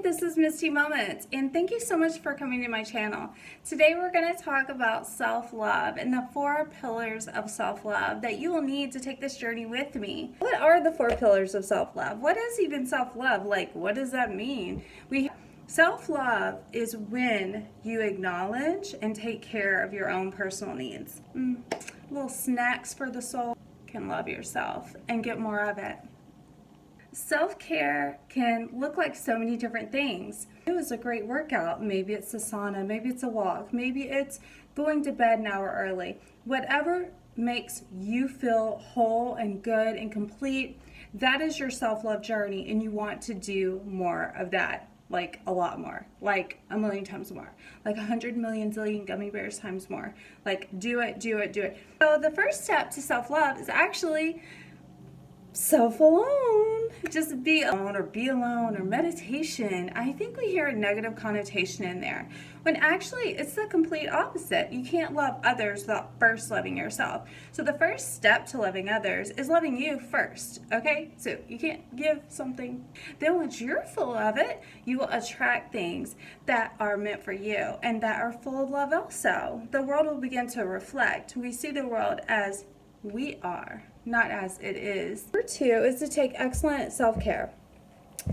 this is Misty Moments, and thank you so much for coming to my channel. Today we're going to talk about self-love and the 4 pillars of self-love that you will need to take this journey with me. What are the 4 pillars of self-love? What is even self-love? Like, what does that mean? Self-love is when you acknowledge and take care of your own personal needs. Little snacks for the soul. You can love yourself and get more of it. Self-care can look like so many different things. It was a great workout. Maybe it's a sauna, maybe it's a walk, maybe it's going to bed an hour early. Whatever makes you feel whole and good and complete, that is your self-love journey, and you want to do more of that. Like a lot more, like a million times more, like 100 million zillion gummy bears times more. Like do it, do it, do it. So the first step to self-love is actually self-alone. Just be alone or meditation. I think we hear a negative connotation in there, when actually it's the complete opposite. You can't love others without first loving yourself. So the first step to loving others is loving you first, okay? So you can't give something. Then once you're full of it, you will attract things that are meant for you and that are full of love also. The world will begin to reflect. We see the world as we are, not as it is. Number 2 is to take excellent self-care.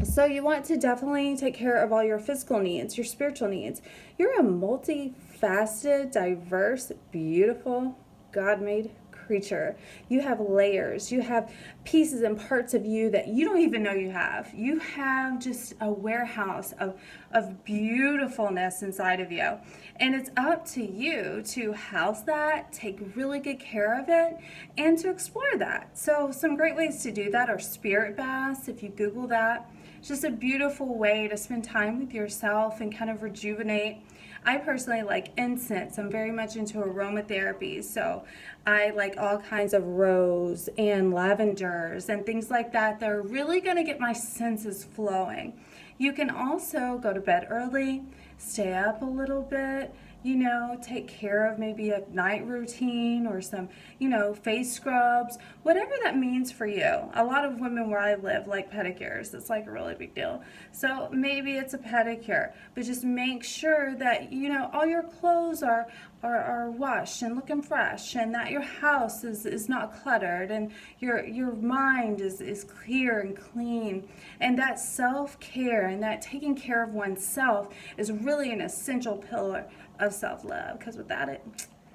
So you want to definitely take care of all your physical needs, your spiritual needs. You're a multifaceted, diverse, beautiful, God-made creature. You have layers. You have pieces and parts of you that you don't even know you have. You have just a warehouse of beautifulness inside of you. And it's up to you to house that, take really good care of it, and to explore that. So some great ways to do that are spirit baths. If you Google that, it's just a beautiful way to spend time with yourself and kind of rejuvenate. I personally like incense. I'm very much into aromatherapy, so I like all kinds of rose and lavenders and things like that. They're really going to get my senses flowing. You can also go to bed early, stay up a little bit, take care of maybe a night routine or some, face scrubs, whatever that means for you. A lot of women where I live like pedicures. It's like a really big deal. So maybe it's a pedicure, but just make sure that, all your clothes are washed and looking fresh, and that your house is not cluttered, and your mind is clear and clean. And that self-care and that taking care of oneself is really an essential pillar of self-love, because without it,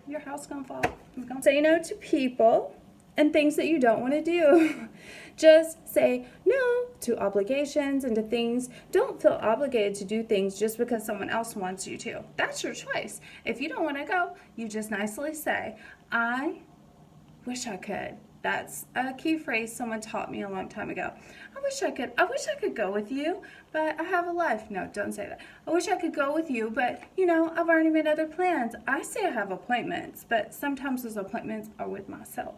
your house gonna fall. It's gonna say no to people and things that you don't want to do. Just say no to obligations and to things. Don't feel obligated to do things just because someone else wants you to. That's your choice. If you don't want to go, you just nicely say, I wish I could. That's a key phrase someone taught me a long time ago. I wish I could go with you, but I have a life. No, don't say that. I wish I could go with you, but I've already made other plans. I say I have appointments, but sometimes those appointments are with myself.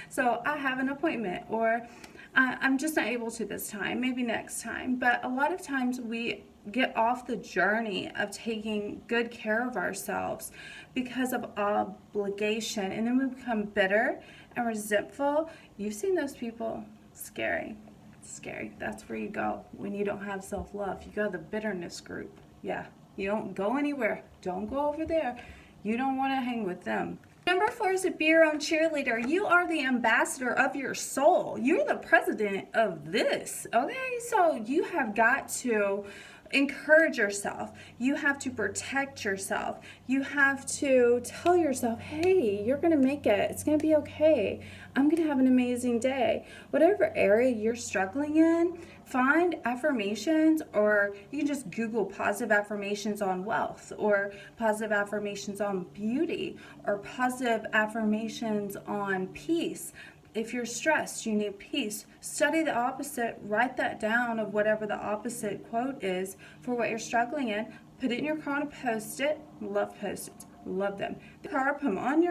So I have an appointment, or I'm just not able to this time, maybe next time. But a lot of times we get off the journey of taking good care of ourselves because of obligation, and then we become bitter and resentful. You've seen those people. Scary. Scary. That's where you go when you don't have self-love. You go to the bitterness group. Yeah, you don't go anywhere. Don't go over there. You don't want to hang with them. Number 4 is to be your own cheerleader. You are the ambassador of your soul. You're the president of this, okay? So you have got to encourage yourself. You have to protect yourself. You have to tell yourself, hey, you're going to make it. It's going to be okay. I'm going to have an amazing day. Whatever area you're struggling in, find affirmations, or you can just Google positive affirmations on wealth, or positive affirmations on beauty, or positive affirmations on peace. If you're stressed, you need peace. Study the opposite, write that down of whatever the opposite quote is for what you're struggling in. Put it in your car and post it. Love post-its. Love them. The car, put them on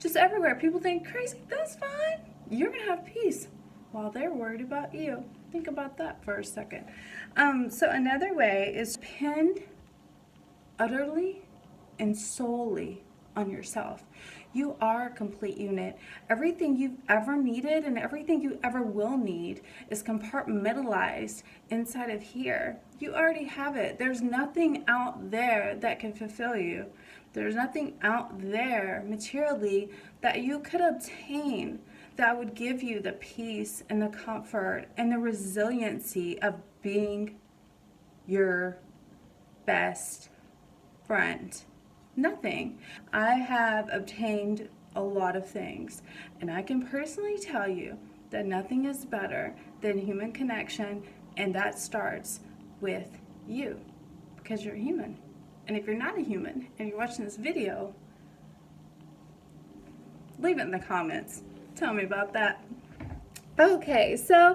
just everywhere. People think, crazy, that's fine. You're going to have peace while they're worried about you. Think about that for a second. So another way is depend utterly and solely on yourself. You are a complete unit. Everything you've ever needed and everything you ever will need is compartmentalized inside of here. You already have it. There's nothing out there that can fulfill you. There's nothing out there materially that you could obtain that would give you the peace and the comfort and the resiliency of being your best friend. Nothing. I have obtained a lot of things, and I can personally tell you that nothing is better than human connection, and that starts with you, because you're human. And if you're not a human and you're watching this video, leave it in the comments. Tell me about that. Okay, so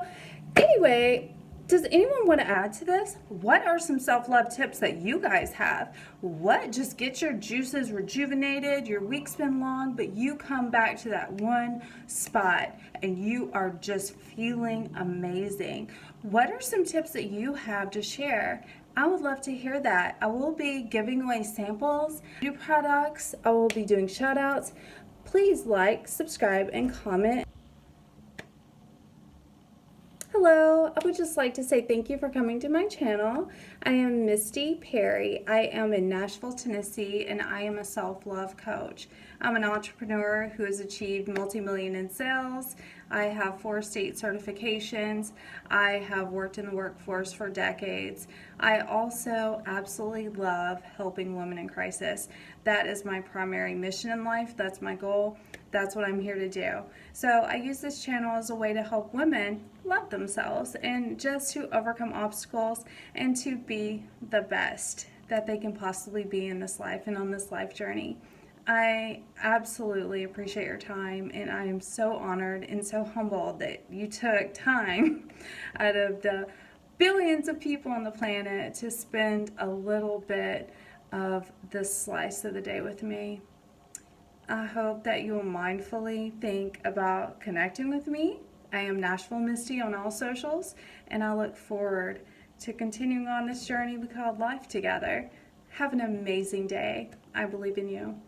anyway, does anyone want to add to this? What are some self-love tips that you guys have? What just gets your juices rejuvenated? Your week's been long, but you come back to that one spot and you are just feeling amazing. What are some tips that you have to share? I would love to hear that. I will be giving away samples, new products. I will be doing shout outs. Please like, subscribe, and comment. Hello, I would just like to say thank you for coming to my channel. I am Misty Perry. I am in Nashville, Tennessee, and I am a self-love coach. I'm an entrepreneur who has achieved multi-million in sales. I have 4 state certifications. I have worked in the workforce for decades. I also absolutely love helping women in crisis. That is my primary mission in life. That's my goal. That's what I'm here to do. So I use this channel as a way to help women love themselves and just to overcome obstacles and to be the best that they can possibly be in this life and on this life journey. I absolutely appreciate your time, and I am so honored and so humbled that you took time out of the billions of people on the planet to spend a little bit of this slice of the day with me. I hope that you will mindfully think about connecting with me. I am Nashville Misty on all socials, and I look forward to continuing on this journey we call life together. Have an amazing day. I believe in you.